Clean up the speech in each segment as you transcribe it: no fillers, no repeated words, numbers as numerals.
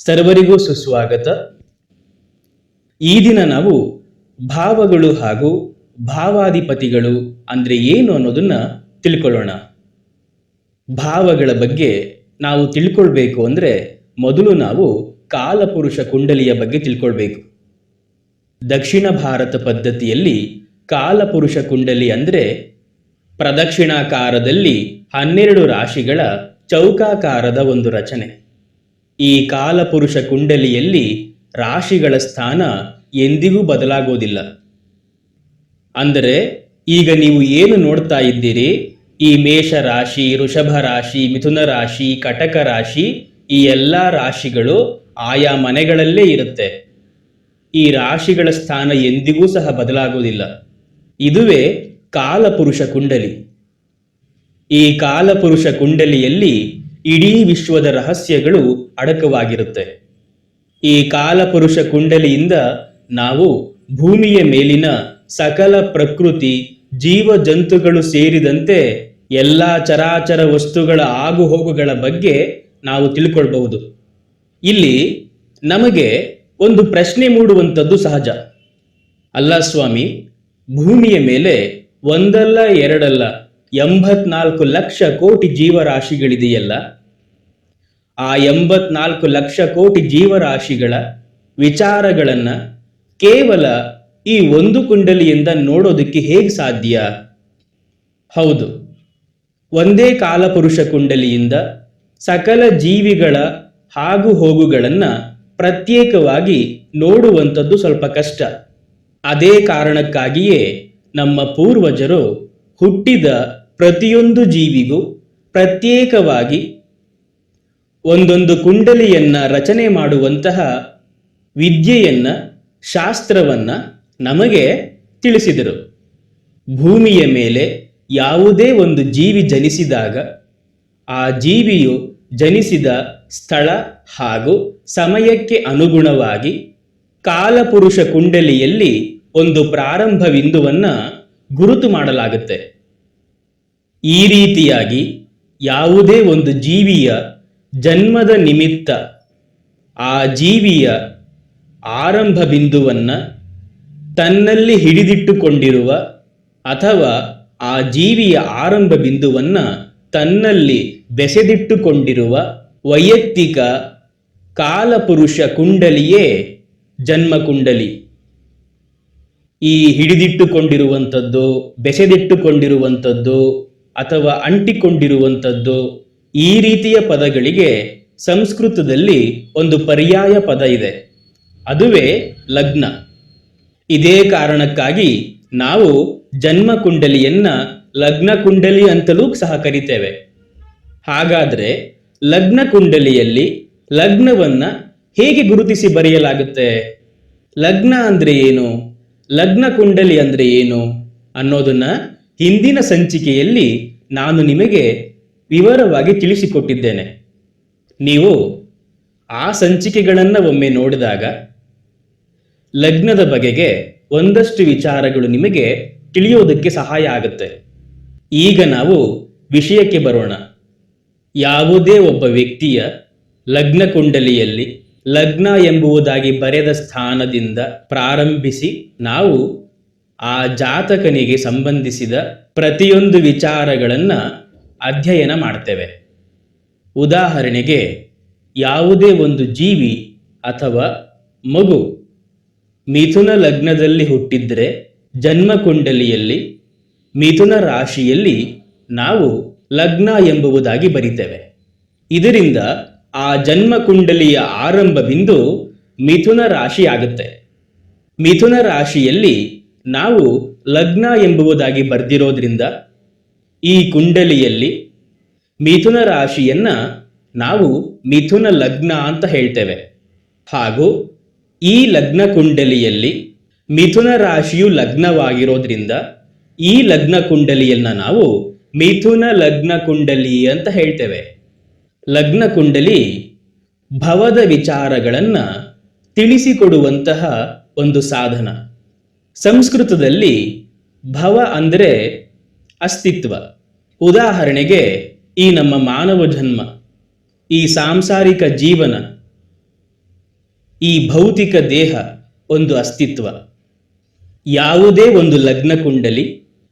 ಸರ್ವರಿಗೂ ಸುಸ್ವಾಗತ. ಈ ದಿನ ನಾವು ಭಾವಗಳು ಹಾಗೂ ಭಾವಾಧಿಪತಿಗಳು ಅಂದ್ರೆ ಏನು ಅನ್ನೋದನ್ನ ತಿಳ್ಕೊಳ್ಳೋಣ. ಭಾವಗಳ ಬಗ್ಗೆ ನಾವು ತಿಳ್ಕೊಳ್ಬೇಕು ಅಂದ್ರೆ ಮೊದಲು ನಾವು ಕಾಲಪುರುಷ ಕುಂಡಲಿಯ ಬಗ್ಗೆ ತಿಳ್ಕೊಳ್ಬೇಕು. ದಕ್ಷಿಣ ಭಾರತ ಪದ್ಧತಿಯಲ್ಲಿ ಕಾಲಪುರುಷ ಕುಂಡಲಿ ಅಂದ್ರೆ ಪ್ರದಕ್ಷಿಣಾಕಾರದಲ್ಲಿ 12 ರಾಶಿಗಳ ಚೌಕಾಕಾರದ ಒಂದು ರಚನೆ. ಈ ಕಾಲಪುರುಷ ಕುಂಡಲಿಯಲ್ಲಿ ರಾಶಿಗಳ ಸ್ಥಾನ ಎಂದಿಗೂ ಬದಲಾಗೋದಿಲ್ಲ. ಅಂದರೆ ಈಗ ನೀವು ಏನು ನೋಡ್ತಾ ಇದ್ದೀರಿ, ಈ ಮೇಷ ರಾಶಿ, ವೃಷಭ ರಾಶಿ, ಮಿಥುನ ರಾಶಿ, ಕಟಕ ರಾಶಿ, ಈ ಎಲ್ಲ ರಾಶಿಗಳು ಆಯಾ ಮನೆಗಳಲ್ಲೇ ಇರುತ್ತೆ. ಈ ರಾಶಿಗಳ ಸ್ಥಾನ ಎಂದಿಗೂ ಸಹ ಬದಲಾಗೋದಿಲ್ಲ. ಇದುವೇ ಕಾಲಪುರುಷ ಕುಂಡಲಿ. ಈ ಕಾಲಪುರುಷ ಕುಂಡಲಿಯಲ್ಲಿ ಇಡೀ ವಿಶ್ವದ ರಹಸ್ಯಗಳು ಅಡಕವಾಗಿರುತ್ತೆ. ಈ ಕಾಲಪುರುಷ ಕುಂಡಲಿಯಿಂದ ನಾವು ಭೂಮಿಯ ಮೇಲಿನ ಸಕಲ ಪ್ರಕೃತಿ, ಜೀವ ಜಂತುಗಳು ಸೇರಿದಂತೆ ಎಲ್ಲ ಚರಾಚರ ವಸ್ತುಗಳ ಆಗುಹೋಗುಗಳ ಬಗ್ಗೆ ನಾವು ತಿಳ್ಕೊಳ್ಬಹುದು. ಇಲ್ಲಿ ನಮಗೆ ಒಂದು ಪ್ರಶ್ನೆ ಮೂಡುವಂಥದ್ದು ಸಹಜ. ಅಲ್ಲ ಸ್ವಾಮಿ, ಭೂಮಿಯ ಮೇಲೆ ಒಂದಲ್ಲ ಎರಡಲ್ಲ 84 ಲಕ್ಷ ಕೋಟಿ ಜೀವರಾಶಿಗಳಿದೆಯಲ್ಲ, ಆ 84 ಲಕ್ಷ ಕೋಟಿ ಜೀವರಾಶಿಗಳ ವಿಚಾರಗಳನ್ನ ಕೇವಲ ಈ ಒಂದು ಕುಂಡಲಿಯಿಂದ ನೋಡೋದಕ್ಕೆ ಹೇಗೆ ಸಾಧ್ಯ? ಹೌದು, ಒಂದೇ ಕಾಲಪುರುಷ ಕುಂಡಲಿಯಿಂದ ಸಕಲ ಜೀವಿಗಳ ಆಗು ಹೋಗುಗಳನ್ನ ಪ್ರತ್ಯೇಕವಾಗಿ ನೋಡುವಂಥದ್ದು ಸ್ವಲ್ಪ ಕಷ್ಟ. ಅದೇ ಕಾರಣಕ್ಕಾಗಿಯೇ ನಮ್ಮ ಪೂರ್ವಜರು ಹುಟ್ಟಿದ ಪ್ರತಿಯೊಂದು ಜೀವಿಗೂ ಪ್ರತ್ಯೇಕವಾಗಿ ಒಂದೊಂದು ಕುಂಡಲಿಯನ್ನ ರಚನೆ ಮಾಡುವಂತಹ ವಿದ್ಯೆಯನ್ನ, ಶಾಸ್ತ್ರವನ್ನ ನಮಗೆ ತಿಳಿಸಿದರು. ಭೂಮಿಯ ಮೇಲೆ ಯಾವುದೇ ಒಂದು ಜೀವಿ ಜನಿಸಿದಾಗ ಆ ಜೀವಿಯು ಜನಿಸಿದ ಸ್ಥಳ ಹಾಗೂ ಸಮಯಕ್ಕೆ ಅನುಗುಣವಾಗಿ ಕಾಲಪುರುಷ ಕುಂಡಲಿಯಲ್ಲಿ ಒಂದು ಪ್ರಾರಂಭ ಬಿಂದುವನ್ನ ಗುರುತು ಮಾಡಲಾಗುತ್ತೆ. ಈ ರೀತಿಯಾಗಿ ಯಾವುದೇ ಒಂದು ಜೀವಿಯ ಜನ್ಮದ ನಿಮಿತ್ತ ಆ ಜೀವಿಯ ಆರಂಭ ಬಿಂದುವನ್ನ ತನ್ನಲ್ಲಿ ಹಿಡಿದಿಟ್ಟುಕೊಂಡಿರುವ ಅಥವಾ ಆ ಜೀವಿಯ ಆರಂಭ ಬಿಂದುವನ್ನ ತನ್ನಲ್ಲಿ ಬೆಸೆದಿಟ್ಟುಕೊಂಡಿರುವ ವೈಯಕ್ತಿಕ ಕಾಲಪುರುಷ ಕುಂಡಲಿಯೇ ಜನ್ಮ ಕುಂಡಲಿ. ಈ ಹಿಡಿದಿಟ್ಟುಕೊಂಡಿರುವಂಥದ್ದು, ಬೆಸೆದಿಟ್ಟುಕೊಂಡಿರುವಂಥದ್ದು ಅಥವಾ ಅಂಟಿಕೊಂಡಿರುವಂಥದ್ದು, ಈ ರೀತಿಯ ಪದಗಳಿಗೆ ಸಂಸ್ಕೃತದಲ್ಲಿ ಒಂದು ಪರ್ಯಾಯ ಪದ ಇದೆ, ಅದುವೇ ಲಗ್ನ. ಇದೇ ಕಾರಣಕ್ಕಾಗಿ ನಾವು ಜನ್ಮ ಕುಂಡಲಿಯನ್ನ ಲಗ್ನ ಕುಂಡಲಿ ಅಂತಲೂ ಸಹ ಕರಿತೇವೆ. ಹಾಗಾದ್ರೆ ಲಗ್ನ ಕುಂಡಲಿಯಲ್ಲಿ ಲಗ್ನವನ್ನ ಹೇಗೆ ಗುರುತಿಸಿ ಬರೆಯಲಾಗುತ್ತೆ? ಲಗ್ನ ಅಂದ್ರೆ ಏನು, ಲಗ್ನ ಕುಂಡಲಿ ಅಂದ್ರೆ ಏನು ಅನ್ನೋದನ್ನ ಹಿಂದಿನ ಸಂಚಿಕೆಯಲ್ಲಿ ನಾನು ನಿಮಗೆ ವಿವರವಾಗಿ ತಿಳಿಸಿಕೊಟ್ಟಿದ್ದೇನೆ. ನೀವು ಆ ಸಂಚಿಕೆಗಳನ್ನು ಒಮ್ಮೆ ನೋಡಿದಾಗ ಲಗ್ನದ ಬಗೆಗೆ ಒಂದಷ್ಟು ವಿಚಾರಗಳು ನಿಮಗೆ ತಿಳಿಯೋದಕ್ಕೆ ಸಹಾಯ ಆಗುತ್ತೆ. ಈಗ ನಾವು ವಿಷಯಕ್ಕೆ ಬರೋಣ. ಯಾವುದೇ ಒಬ್ಬ ವ್ಯಕ್ತಿಯ ಲಗ್ನ ಕುಂಡಲಿಯಲ್ಲಿ ಲಗ್ನ ಎಂಬುದಾಗಿ ಬರೆದ ಸ್ಥಾನದಿಂದ ಪ್ರಾರಂಭಿಸಿ ನಾವು ಆ ಜಾತಕನಿಗೆ ಸಂಬಂಧಿಸಿದ ಪ್ರತಿಯೊಂದು ವಿಚಾರಗಳನ್ನ ಅಧ್ಯಯನ ಮಾಡ್ತೇವೆ. ಉದಾಹರಣೆಗೆ, ಯಾವುದೇ ಒಂದು ಜೀವಿ ಅಥವಾ ಮಗು ಮಿಥುನ ಲಗ್ನದಲ್ಲಿ ಹುಟ್ಟಿದ್ರೆ ಜನ್ಮ ಕುಂಡಲಿಯಲ್ಲಿ ಮಿಥುನ ರಾಶಿಯಲ್ಲಿ ನಾವು ಲಗ್ನ ಎಂಬುದಾಗಿ ಬರಿತೇವೆ. ಇದರಿಂದ ಆ ಜನ್ಮ ಕುಂಡಲಿಯ ಆರಂಭ ಬಿಂದು ಮಿಥುನ ರಾಶಿ ಆಗುತ್ತೆ. ಮಿಥುನ ರಾಶಿಯಲ್ಲಿ ನಾವು ಲಗ್ನ ಎಂಬುದಾಗಿ ಬರ್ದಿರೋದ್ರಿಂದ ಈ ಕುಂಡಲಿಯಲ್ಲಿ ಮಿಥುನ ರಾಶಿಯನ್ನ ನಾವು ಮಿಥುನ ಲಗ್ನ ಅಂತ ಹೇಳ್ತೇವೆ. ಹಾಗೂ ಈ ಲಗ್ನ ಕುಂಡಲಿಯಲ್ಲಿ ಮಿಥುನ ರಾಶಿಯು ಲಗ್ನವಾಗಿರೋದ್ರಿಂದ ಈ ಲಗ್ನ ಕುಂಡಲಿಯನ್ನ ನಾವು ಮಿಥುನ ಲಗ್ನ ಕುಂಡಲಿ ಅಂತ ಹೇಳ್ತೇವೆ. ಲಗ್ನ ಕುಂಡಲಿ ಭವದ ವಿಚಾರಗಳನ್ನ ತಿಳಿಸಿಕೊಡುವಂತಹ ಒಂದು ಸಾಧನ. ಸಂಸ್ಕೃತದಲ್ಲಿ ಭವ ಅಂದರೆ ಅಸ್ತಿತ್ವ. ಉದಾಹರಣೆಗೆ, ಈ ನಮ್ಮ ಮಾನವ ಜನ್ಮ, ಈ ಸಾಂಸಾರಿಕ ಜೀವನ, ಈ ಭೌತಿಕ ದೇಹ ಒಂದು ಅಸ್ತಿತ್ವ. ಯಾವುದೇ ಒಂದು ಲಗ್ನ ಕುಂಡಲಿ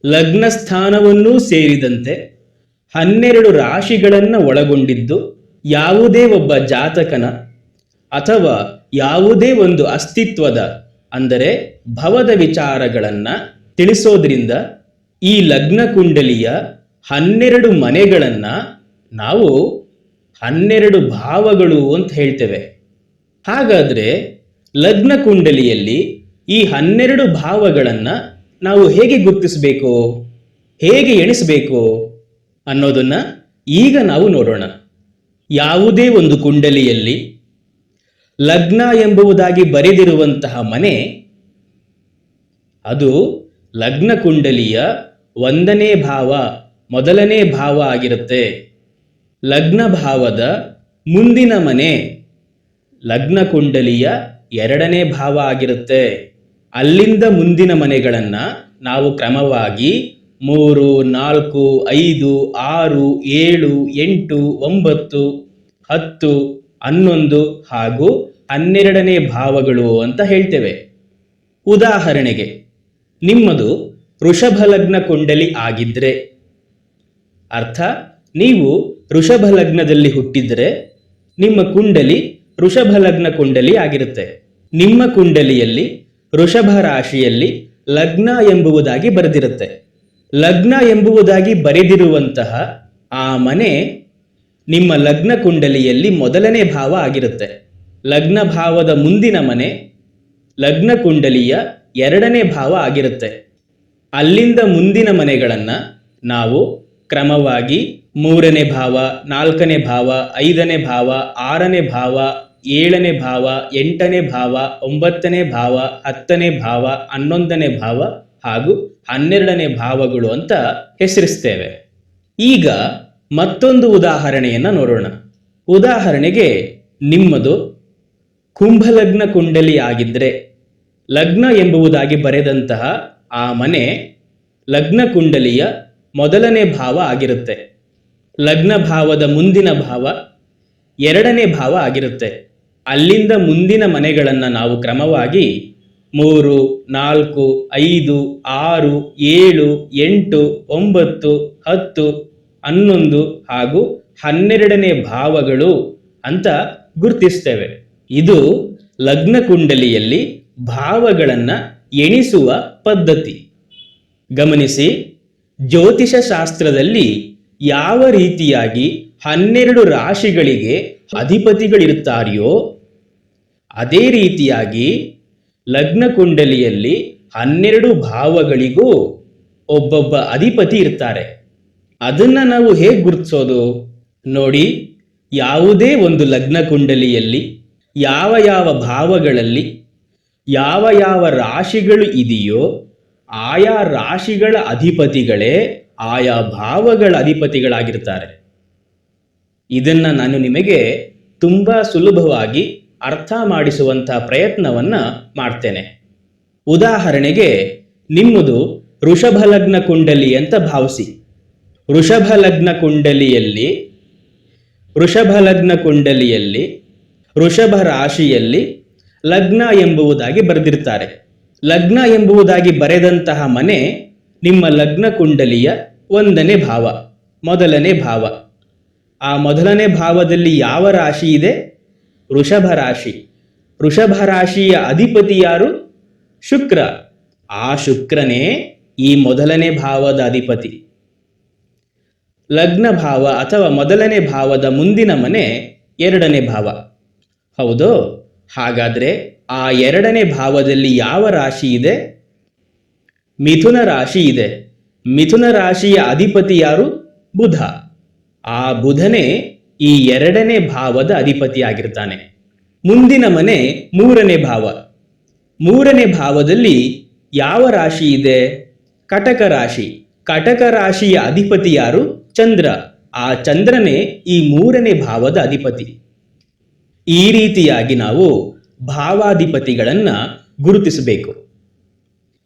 ಲಗ್ನ ಸ್ಥಾನವನ್ನೂ ಸೇರಿದಂತೆ 12 ರಾಶಿಗಳನ್ನು ಒಳಗೊಂಡಿದ್ದು ಯಾವುದೇ ಒಬ್ಬ ಜಾತಕನ ಅಥವಾ ಯಾವುದೇ ಒಂದು ಅಸ್ತಿತ್ವದ ಅಂದರೆ ಭವದ ವಿಚಾರಗಳನ್ನು ತಿಳಿಸೋದ್ರಿಂದ ಈ ಲಗ್ನ ಕುಂಡಲಿಯ 12 ಮನೆಗಳನ್ನು ನಾವು 12 ಭಾವಗಳು ಅಂತ ಹೇಳ್ತೇವೆ. ಹಾಗಾದರೆ ಲಗ್ನ ಕುಂಡಲಿಯಲ್ಲಿ ಈ 12 ಭಾವಗಳನ್ನು ನಾವು ಹೇಗೆ ಗುರುತಿಸಬೇಕು, ಹೇಗೆ ಎಣಿಸಬೇಕು ಅನ್ನೋದನ್ನ ಈಗ ನಾವು ನೋಡೋಣ. ಯಾವುದೇ ಒಂದು ಕುಂಡಲಿಯಲ್ಲಿ ಲಗ್ನ ಎಂಬುದಾಗಿ ಬರೆದಿರುವಂತಹ ಮನೆ ಅದು ಲಗ್ನ ಕುಂಡಲಿಯ 1ನೇ ಭಾವ, ಮೊದಲನೇ ಭಾವ ಆಗಿರುತ್ತೆ. ಲಗ್ನ ಭಾವದ ಮುಂದಿನ ಮನೆ ಲಗ್ನ ಕುಂಡಲಿಯ 2ನೇ ಭಾವ ಆಗಿರುತ್ತೆ. ಅಲ್ಲಿಂದ ಮುಂದಿನ ಮನೆಗಳನ್ನು ನಾವು ಕ್ರಮವಾಗಿ 3, 4, 5, 6, 7, 8, 9, 10, 11 ಹಾಗೂ 12ನೇ ಭಾವಗಳು ಅಂತ ಹೇಳ್ತೇವೆ. ಉದಾಹರಣೆಗೆ ನಿಮ್ಮದು ವೃಷಭ ಲಗ್ನ ಕುಂಡಲಿ ಆಗಿದ್ರೆ, ಅರ್ಥ ನೀವು ವೃಷಭ ಲಗ್ನದಲ್ಲಿ ಹುಟ್ಟಿದ್ರೆ ನಿಮ್ಮ ಕುಂಡಲಿ ವೃಷಭ ಲಗ್ನ ಕುಂಡಲಿ ಆಗಿರುತ್ತೆ. ನಿಮ್ಮ ಕುಂಡಲಿಯಲ್ಲಿ ವೃಷಭ ರಾಶಿಯಲ್ಲಿ ಲಗ್ನ ಎಂಬುದಾಗಿ ಬರೆದಿರುತ್ತೆ. ಲಗ್ನ ಎಂಬುದಾಗಿ ಬರೆದಿರುವಂತಹ ಆ ಮನೆ ನಿಮ್ಮ ಲಗ್ನ ಕುಂಡಲಿಯಲ್ಲಿ ಮೊದಲನೇ ಭಾವ ಆಗಿರುತ್ತೆ. ಲಗ್ನ ಭಾವದ ಮುಂದಿನ ಮನೆ ಲಗ್ನ ಕುಂಡಲಿಯ 2ನೇ ಭಾವ ಆಗಿರುತ್ತೆ. ಅಲ್ಲಿಂದ ಮುಂದಿನ ಮನೆಗಳನ್ನು ನಾವು ಕ್ರಮವಾಗಿ 3ನೇ ಭಾವ, 4ನೇ ಭಾವ, 5ನೇ ಭಾವ, 6ನೇ ಭಾವ, 7ನೇ ಭಾವ, 8ನೇ ಭಾವ, 9ನೇ ಭಾವ, 10ನೇ ಭಾವ, 11ನೇ ಭಾವ ಹಾಗೂ 12ನೇ ಭಾವಗಳು ಅಂತ ಹೆಸರಿಸ್ತೇವೆ. ಈಗ ಮತ್ತೊಂದು ಉದಾಹರಣೆಯನ್ನು ನೋಡೋಣ. ಉದಾಹರಣೆಗೆ ನಿಮ್ಮದು ಕುಂಭಲಗ್ನ ಕುಂಡಲಿ ಆಗಿದ್ರೆ ಲಗ್ನ ಎಂಬುದಾಗಿ ಬರೆದಂತಹ ಆ ಮನೆ ಲಗ್ನ ಕುಂಡಲಿಯ ಮೊದಲನೇ ಭಾವ ಆಗಿರುತ್ತೆ. ಲಗ್ನ ಭಾವದ ಮುಂದಿನ ಭಾವ 2ನೇ ಭಾವ ಆಗಿರುತ್ತೆ. ಅಲ್ಲಿಂದ ಮುಂದಿನ ಮನೆಗಳನ್ನು ನಾವು ಕ್ರಮವಾಗಿ 3, 4, 5, 6, 7, 8, 9, 10, 11 ಹಾಗೂ 12ನೇ ಭಾವಗಳು ಅಂತ ಗುರುತಿಸ್ತೇವೆ. ಇದು ಲಗ್ನ ಕುಂಡಲಿಯಲ್ಲಿ ಭಾವಗಳನ್ನು ಎಣಿಸುವ ಪದ್ಧತಿ. ಗಮನಿಸಿ, ಜ್ಯೋತಿಷ ಶಾಸ್ತ್ರದಲ್ಲಿ ಯಾವ ರೀತಿಯಾಗಿ 12 ರಾಶಿಗಳಿಗೆ ಅಧಿಪತಿಗಳಿರುತ್ತಾರೆಯೋ ಅದೇ ರೀತಿಯಾಗಿ ಲಗ್ನ ಕುಂಡಲಿಯಲ್ಲಿ 12 ಭಾವಗಳಿಗೂ ಒಬ್ಬೊಬ್ಬ ಅಧಿಪತಿ ಇರ್ತಾರೆ. ಅದನ್ನ ನಾವು ಹೇಗೆ ಗುರುತಿಸೋದು ನೋಡಿ. ಯಾವುದೇ ಒಂದು ಲಗ್ನ ಕುಂಡಲಿಯಲ್ಲಿ ಯಾವ ಯಾವ ಭಾವಗಳಲ್ಲಿ ಯಾವ ಯಾವ ರಾಶಿಗಳು ಇದೆಯೋ ಆಯಾ ರಾಶಿಗಳ ಅಧಿಪತಿಗಳೇ ಆಯಾ ಭಾವಗಳ ಅಧಿಪತಿಗಳಾಗಿರ್ತಾರೆ. ಇದನ್ನ ನಾನು ನಿಮಗೆ ತುಂಬಾ ಸುಲಭವಾಗಿ ಅರ್ಥ ಮಾಡಿಸುವಂತಹ ಪ್ರಯತ್ನವನ್ನ ಮಾಡ್ತೇನೆ. ಉದಾಹರಣೆಗೆ ನಿಮ್ಮದು ವೃಷಭ ಲಗ್ನ ಕುಂಡಲಿ ಅಂತ ಭಾವಿಸಿ. ವೃಷಭ ಲಗ್ನ ಕುಂಡಲಿಯಲ್ಲಿ ವೃಷಭ ರಾಶಿಯಲ್ಲಿ ಲಗ್ನ ಎಂಬುದಾಗಿ ಬರೆದಿರ್ತಾರೆ. ಲಗ್ನ ಎಂಬುದಾಗಿ ಬರೆದಂತಹ ಮನೆ ನಿಮ್ಮ ಲಗ್ನ ಕುಂಡಲಿಯ 1ನೇ ಭಾವ, ಮೊದಲನೇ ಭಾವ. ಆ ಮೊದಲನೇ ಭಾವದಲ್ಲಿ ಯಾವ ರಾಶಿ ಇದೆ? ವೃಷಭ ರಾಶಿ. ವೃಷಭ ರಾಶಿಯ ಅಧಿಪತಿ ಯಾರು? ಶುಕ್ರ. ಆ ಶುಕ್ರನೇ ಈ ಮೊದಲನೇ ಭಾವದ ಅಧಿಪತಿ. ಲಗ್ನ ಭಾವ ಅಥವಾ ಮೊದಲನೇ ಭಾವದ ಮುಂದಿನ ಮನೆ 2ನೇ ಭಾವ. ಹೌದೋ? ಹಾಗಾದ್ರೆ ಆ 2ನೇ ಭಾವದಲ್ಲಿ ಯಾವ ರಾಶಿ ಇದೆ? ಮಿಥುನ ರಾಶಿ ಇದೆ. ಮಿಥುನ ರಾಶಿಯ ಅಧಿಪತಿ ಯಾರು? ಬುಧ. ಆ ಬುಧನೇ ಈ 2ನೇ ಭಾವದ ಅಧಿಪತಿಯಾಗಿರ್ತಾನೆ. ಮುಂದಿನ ಮನೆ 3ನೇ ಭಾವ. 3ನೇ ಭಾವದಲ್ಲಿ ಯಾವ ರಾಶಿ ಇದೆ? ಕಟಕ ರಾಶಿ. ಕಟಕ ರಾಶಿಯ ಅಧಿಪತಿ ಯಾರು? ಚಂದ್ರ. ಆ ಚಂದ್ರನೇ ಈ 3ನೇ ಭಾವದ ಅಧಿಪತಿ. ಈ ರೀತಿಯಾಗಿ ನಾವು ಭಾವಾಧಿಪತಿಗಳನ್ನು ಗುರುತಿಸಬೇಕು.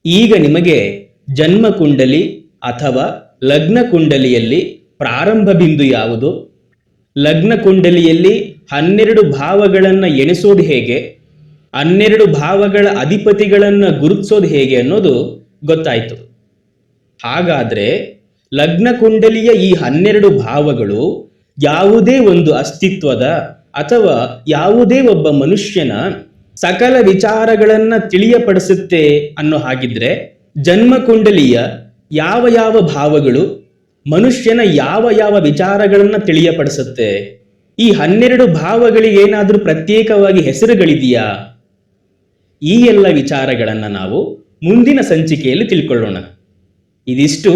ಈಗ ನಿಮಗೆ ಜನ್ಮ ಕುಂಡಲಿ ಅಥವಾ ಲಗ್ನ ಕುಂಡಲಿಯಲ್ಲಿ ಪ್ರಾರಂಭ ಬಿಂದು ಯಾವುದು, ಲಗ್ನ ಕುಂಡಲಿಯಲ್ಲಿ 12 ಭಾವಗಳನ್ನು ಎಣಿಸೋದು ಹೇಗೆ, 12 ಭಾವಗಳ ಅಧಿಪತಿಗಳನ್ನು ಗುರುತಿಸೋದು ಹೇಗೆ ಅನ್ನೋದು ಗೊತ್ತಾಯಿತು. ಹಾಗಾದ್ರೆ ಲಗ್ನ ಕುಂಡಲಿಯ ಈ 12 ಭಾವಗಳು ಯಾವುದೇ ಒಂದು ಅಸ್ತಿತ್ವದ ಅಥವಾ ಯಾವುದೇ ಒಬ್ಬ ಮನುಷ್ಯನ ಸಕಲ ವಿಚಾರಗಳನ್ನ ತಿಳಿಯಪಡಿಸುತ್ತೆ ಅನ್ನೋ ಹಾಗಿದ್ರೆ ಜನ್ಮ ಕುಂಡಲಿಯ ಯಾವ ಯಾವ ಭಾವಗಳು ಮನುಷ್ಯನ ಯಾವ ಯಾವ ವಿಚಾರಗಳನ್ನ ತಿಳಿಯಪಡಿಸುತ್ತೆ? ಈ 12 ಭಾವಗಳಿಗೆ ಏನಾದರೂ ಪ್ರತ್ಯೇಕವಾಗಿ ಹೆಸರುಗಳಿದೆಯಾ? ಈ ಎಲ್ಲ ವಿಚಾರಗಳನ್ನ ನಾವು ಮುಂದಿನ ಸಂಚಿಕೆಯಲ್ಲಿ ತಿಳ್ಕೊಳ್ಳೋಣ. ಇದಿಷ್ಟು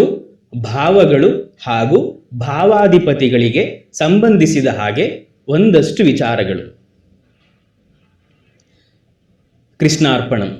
ಭಾವಗಳು ಹಾಗೂ ಭಾವಾಧಿಪತಿಗಳಿಗೆ ಸಂಬಂಧಿಸಿದ ಹಾಗೆ ಒಂದಷ್ಟು ವಿಚಾರಗಳು. ಕೃಷ್ಣಾರ್ಪಣಂ.